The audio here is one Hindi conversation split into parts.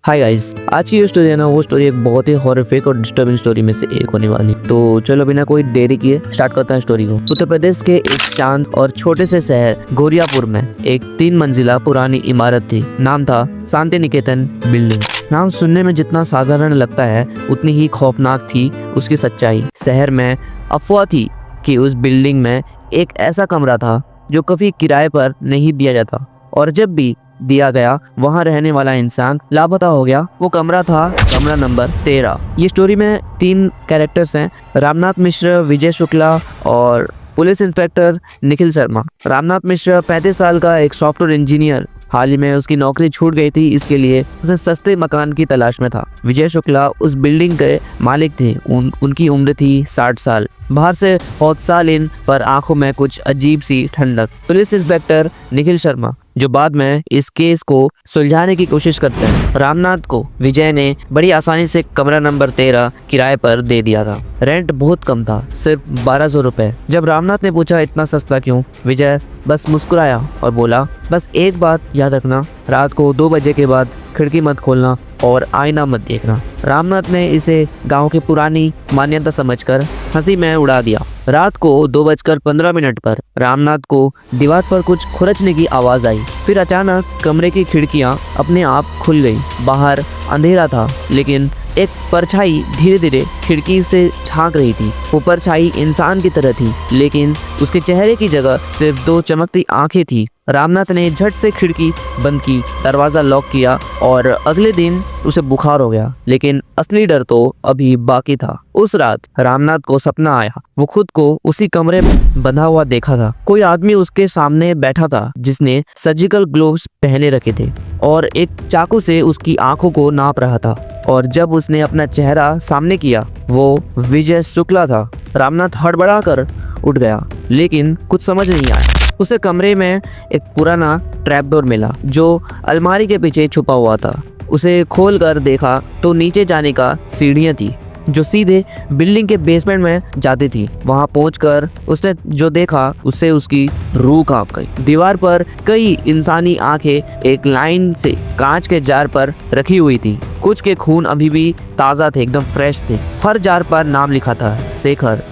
हाय गाइस, आज की जो स्टोरी है ना वो स्टोरी एक बहुत ही हॉरिफिक और डिस्टर्बिंग स्टोरी में से एक होने वाली। तो चलो बिना कोई देरी किए स्टार्ट करते हैं स्टोरी को। उत्तर प्रदेश के एक शांत और छोटे से शहर गोरियापुर में एक 3 मंजिला पुरानी इमारत थी। नाम था शांति निकेतन बिल्डिंग। नाम सुनने में जितना साधारण लगता है उतनी ही खौफनाक थी उसकी सच्चाई। शहर में अफवाह थी कि उस बिल्डिंग में एक ऐसा कमरा था जो कभी किराए पर नहीं दिया जाता, और जब भी दिया गया वहां रहने वाला इंसान लापता हो गया। वो कमरा था कमरा नंबर 13। ये स्टोरी में 3 कैरेक्टर्स हैं, रामनाथ मिश्र, विजय शुक्ला और पुलिस इंस्पेक्टर निखिल शर्मा। रामनाथ मिश्र 35 साल का एक सॉफ्टवेयर इंजीनियर, हाल ही में उसकी नौकरी छूट गई थी, इसके लिए उसे सस्ते मकान की तलाश में था। विजय शुक्ला उस बिल्डिंग के मालिक थे। उनकी उम्र थी 60 साल। बाहर से बहुत साल इन पर आंखों में कुछ अजीब सी ठंडक। पुलिस इंस्पेक्टर निखिल शर्मा जो बाद में इस केस को सुलझाने की कोशिश करते हैं। रामनाथ को विजय ने बड़ी आसानी से कमरा नंबर 13 किराए पर दे दिया था। रेंट बहुत कम था, सिर्फ 1200 रुपए। जब रामनाथ ने पूछा इतना सस्ता क्यों, विजय बस मुस्कुराया और बोला, बस एक बात याद रखना, रात को 2 बजे के बाद खिड़की मत खोलना और आईना मत देखना। रामनाथ ने इसे गांव की पुरानी मान्यता समझकर हंसी में उड़ा दिया। रात को 2:15 पर रामनाथ को दीवार पर कुछ खुरचने की आवाज आई। फिर अचानक कमरे की खिड़कियां अपने आप खुल गई। बाहर अंधेरा था, लेकिन एक परछाई धीरे धीरे खिड़की से झांक रही थी। वो परछाई इंसान की तरह थी, लेकिन उसके चेहरे की जगह सिर्फ 2 चमकती आंखें थी। रामनाथ ने झट से खिड़की बंद की, दरवाजा लॉक किया और अगले दिन उसे बुखार हो गया, लेकिन असली डर तो अभी बाकी था। उस रात रामनाथ को सपना आया। वो खुद को उसी कमरे में बंधा हुआ देखा था। कोई आदमी उसके सामने बैठा था जिसने सर्जिकल ग्लोव्स पहने रखे थे और एक चाकू से उसकी आंखों को नाप रहा था। और जब उसने अपना चेहरा सामने किया, वो विजय शुक्ला था। रामनाथ हड़बड़ा कर उठ गया, लेकिन कुछ समझ नहीं आया। उसे कमरे में एक पुराना ट्रैपडोर मिला जो अलमारी के पीछे छुपा हुआ था। उसे खोलकर देखा तो नीचे जाने का सीढ़ियां थी जो सीधे बिल्डिंग के बेसमेंट में जाती थी। वहां पहुंचकर उसने जो देखा उससे उसकी रूह कांप गई। दीवार पर कई इंसानी आंखें एक लाइन से कांच के जार पर रखी हुई थी। कुछ के खून अभी भी ताज़ा थे, एकदम फ्रेश थे। हर जार पर नाम लिखा था, शेखर।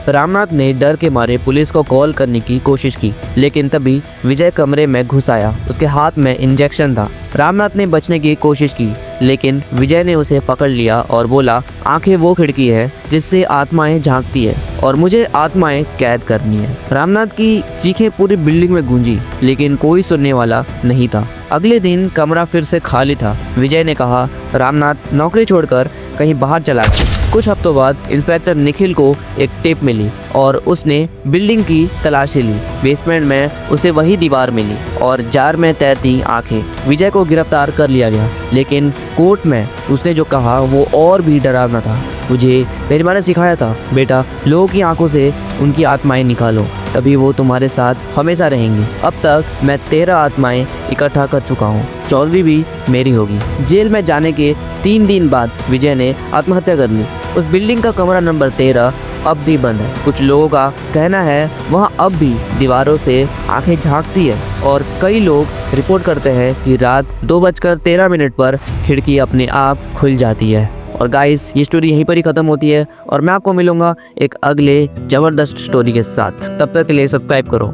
रामनाथ ने डर के मारे पुलिस को कॉल करने की कोशिश की, लेकिन तभी विजय कमरे में घुस आया। उसके हाथ में इंजेक्शन था। रामनाथ ने बचने की कोशिश की, लेकिन विजय ने उसे पकड़ लिया और बोला, आंखें वो खिड़की है जिससे आत्माएं झांकती है और मुझे आत्माएं कैद करनी है। रामनाथ की चीखें पूरी बिल्डिंग में गूंजी, लेकिन कोई सुनने वाला नहीं था। अगले दिन कमरा फिर से खाली था। विजय ने कहा, रामनाथ नौकरी छोड़कर कहीं बाहर चला गया। कुछ हफ्तों बाद इंस्पेक्टर निखिल को एक टेप मिली और उसने बिल्डिंग की तलाशी ली। बेसमेंट में उसे वही दीवार मिली और जार में तैरती आंखें। विजय को गिरफ्तार कर लिया गया, लेकिन कोर्ट में उसने जो कहा वो और भी डरावना था। मुझे मेरी माँ ने सिखाया था, बेटा, लोगों की आंखों से उनकी आत्माएं निकालो, तभी वो तुम्हारे साथ हमेशा रहेंगी। अब तक मैं 13 आत्माएं इकट्ठा कर चुका हूँ, 14वीं भी मेरी होगी। जेल में जाने के 3 दिन बाद विजय ने आत्महत्या कर ली। उस बिल्डिंग का कमरा नंबर 13 अब भी बंद है। कुछ लोगों का कहना है वहाँ अब भी दीवारों से आंखें झांकती है, और कई लोग रिपोर्ट करते हैं कि रात 2:13 पर खिड़की अपने आप खुल जाती है। और गाइस, ये स्टोरी यहीं पर ही खत्म होती है और मैं आपको मिलूंगा एक अगले जबरदस्त स्टोरी के साथ। तब तक के लिए सब्सक्राइब करो।